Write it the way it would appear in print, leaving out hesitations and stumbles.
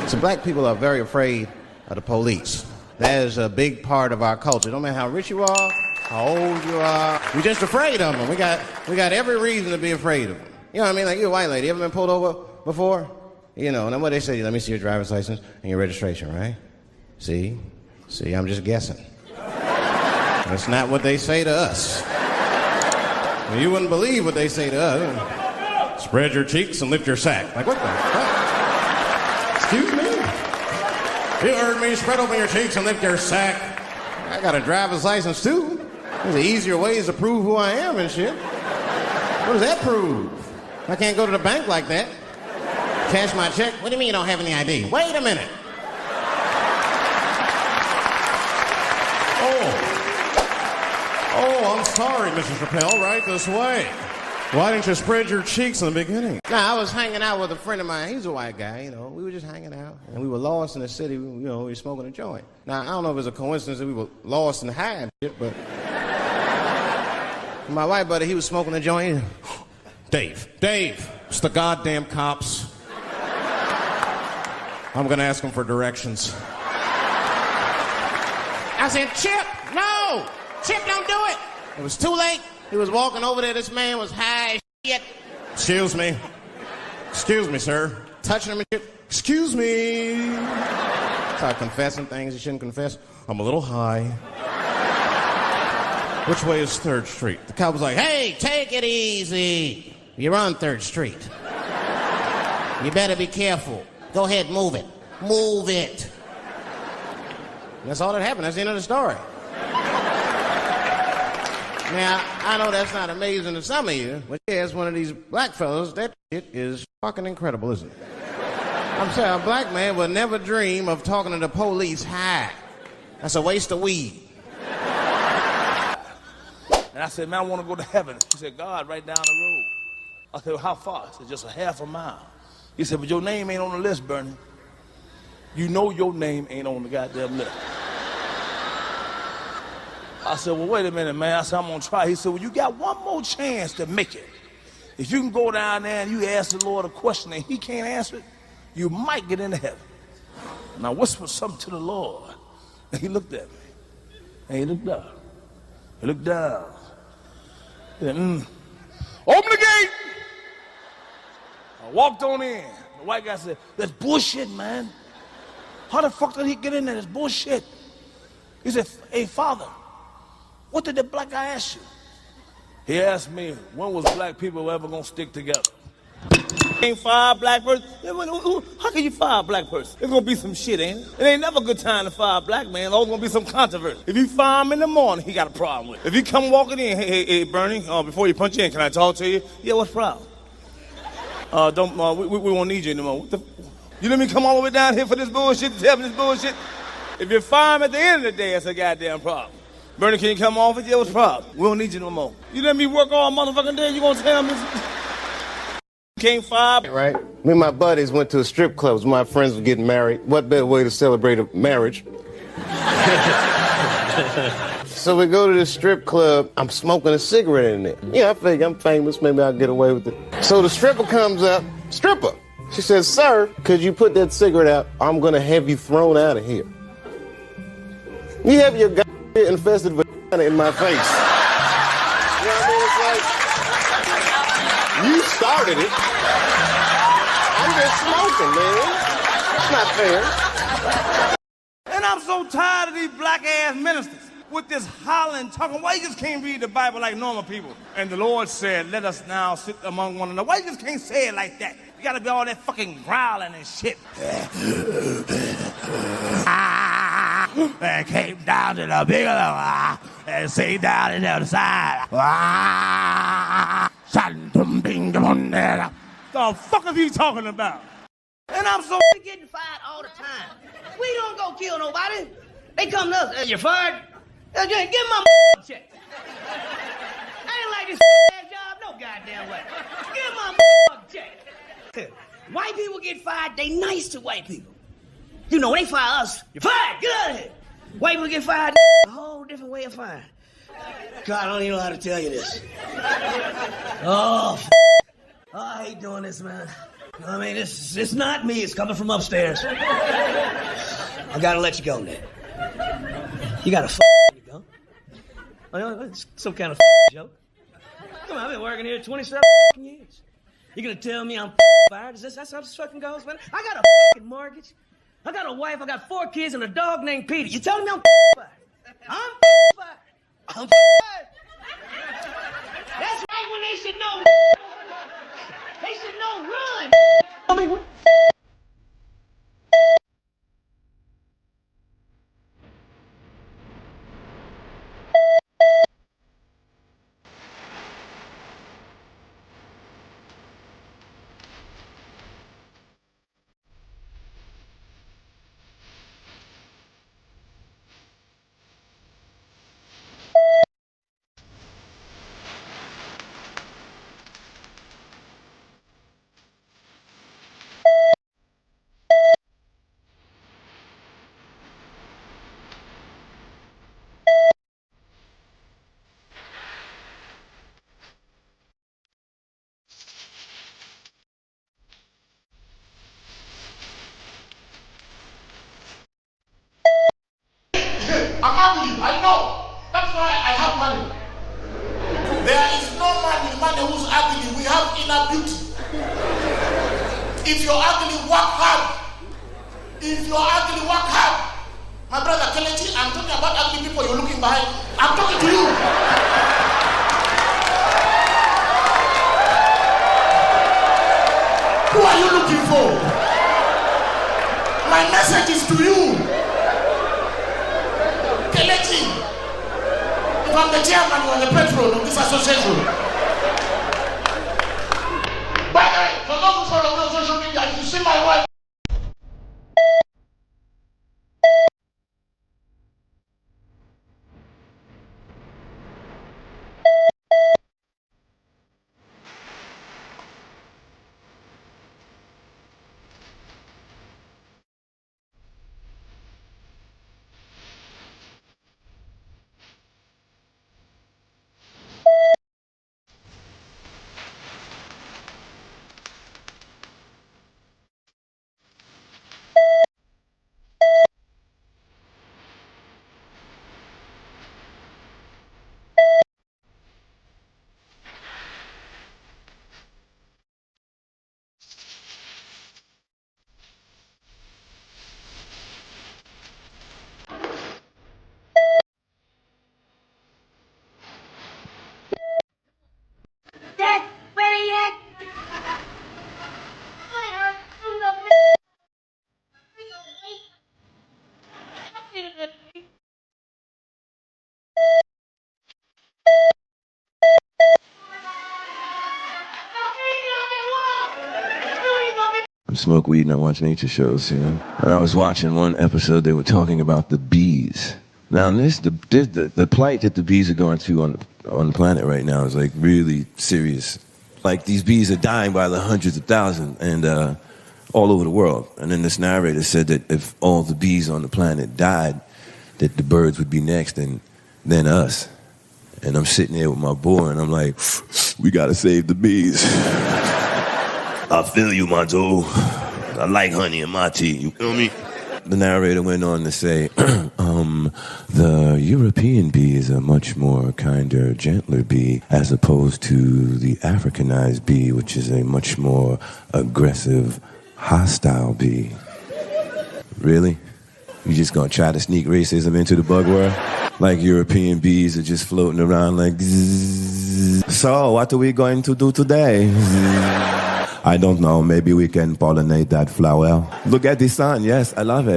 So black people are very afraid of the police. That is a big part of our culture. No matter how rich you are, how old you are, we're just afraid of them. We got every reason to be afraid of them. You know what I mean? Like, you're a white lady. You ever been pulled over before? You know, and then what they say, let me see your driver's license and your registration, right? See, I'm just guessing. That's not what they say to us. You wouldn't believe what they say to us. Spread your cheeks and lift your sack. Like, what the fuck? Excuse me? You heard me. Spread open your cheeks and lift your sack. I got a driver's license, too. There's easier ways to prove who I am and shit. What does that prove? I can't go to the bank like that. Cash my check. What do you mean you don't have any ID? Wait a minute. Oh, I'm sorry, Mrs. Chappelle. Right this way. Why didn't you spread your cheeks in the beginning? Nah, I was hanging out with a friend of mine. He's a white guy, you know. We were just hanging out, and we were lost in the city. We were smoking a joint. Now, I don't know if it's a coincidence that we were lost in the high and shit, but my white buddy, he was smoking a joint. Dave, it's the goddamn cops. I'm gonna ask them for directions. I said, Chip, no! Chip, don't do it! It was too late. He was walking over there. This man was high as shit. Excuse me, sir. Touching him and shit. Excuse me. Start confessing things you shouldn't confess. I'm a little high. Which way is 3rd Street? The cop was like, hey, take it easy. You're on 3rd Street. You better be careful. Go ahead, move it. Move it. And that's all that happened. That's the end of the story. Now, I know that's not amazing to some of you, but yeah, it's one of these black fellas. That shit is fucking incredible, isn't it? I'm saying a black man would never dream of talking to the police high. That's a waste of weed. And I said, man, I want to go to heaven. He said, God, right down the road. I said, well, how far? He said, just a half a mile. He said, but your name ain't on the list, Bernie. You know your name ain't on the goddamn list. I said, well, wait a minute, man. I said, I'm going to try. He said, well, you got one more chance to make it. If you can go down there and you ask the Lord a question and he can't answer it, you might get into heaven. And I whispered something to the Lord. And he looked at me. And he looked up. He looked down. He said, open the gate. I walked on in. The white guy said, that's bullshit, man. How the fuck did he get in there? That's bullshit. He said, hey, Father, what did the black guy ask you? He asked me, when was black people ever gonna stick together? Ain't fire a black person? How can you fire a black person? It's gonna be some shit, ain't it? It ain't never a good time to fire a black man. There's always gonna be some controversy. If you fire him in the morning, he got a problem with it. If you come walking in, hey, Bernie, before you punch in, can I talk to you? Yeah, what's the problem? We won't need you anymore. You let me come all the way down here for this bullshit, to tell me this bullshit? If you fire him at the end of the day, it's a goddamn problem. Bernie, can you come off it? Yeah, what's the problem? We don't need you no more. You let me work all motherfucking day, you gonna tell me? Can't fire. Right? Me and my buddies went to a strip club. My friends were getting married. What better way to celebrate a marriage? So we go to this strip club. I'm smoking a cigarette in there. Yeah, I figure I'm famous. Maybe I'll get away with it. So the stripper comes up. Stripper. She says, sir, could you put that cigarette out? I'm going to have you thrown out of here. You have your infested vagina in my face. You know what I mean? It's like, you started it. I'm just smoking, man. It's not fair. And I'm so tired of these black-ass ministers with this hollering, talking. Why you just can't read the Bible like normal people? And the Lord said, let us now sit among one another. Why you just can't say it like that? You gotta be all that fucking growling and shit. And came down to the Bigelow and say down in the other side. The fuck is he talking about? And I'm so getting fired all the time. We don't go kill nobody. They come to us. You're fired? Give me my check. I ain't like this ass job no goddamn way. Give me my check. White people get fired, they nice to white people. You know, when they fire us, you're fired, get out of here. White people get fired, a whole different way of firing. God, I don't even know how to tell you this. Oh, I hate doing this, man. I mean, it's not me. It's coming from upstairs. I gotta let you go, Ned. You gotta you go. It's some kind of joke. Come on, I've been working here 27 years. You gonna tell me I'm fired? That's how this fucking goes, man? I got a fucking mortgage. I got a wife. I got 4 kids and a dog named Peter. You telling me I'm fired? I'm fired. I'm fired. That's right when they should know. They should know run. I mean, I'm ugly, I know. That's why I have money. There is no man in money who's ugly. We have inner beauty. If you're ugly, work hard. If you're ugly, work hard. My brother Kelechi, I'm talking about ugly people you're looking behind. I'm talking to you. Who are you looking for? My message is to you. Kelechi, if I'm the chairman, you're the patron of this association. By the way, for those who follow me on social media, if you see my wife, Dad, where are you at? I smoke weed and I watch nature shows, you know. And I was watching one episode, they were talking about the bees. Now, the plight that the bees are going through on the planet right now is like really serious. Like these bees are dying by the hundreds of thousands and all over the world. And then this narrator said that if all the bees on the planet died, that the birds would be next and then us. And I'm sitting there with my boy and I'm like, we gotta save the bees. I feel you, Monto. I like honey in my tea, you feel me? The narrator went on to say, the European bee is a much more kinder, gentler bee, as opposed to the Africanized bee, which is a much more aggressive, hostile bee. Really? You just gonna try to sneak racism into the bug world? Like European bees are just floating around like, zzz. So, what are we going to do today? I don't know, maybe we can pollinate that flower. Look at the sun, yes, I love it.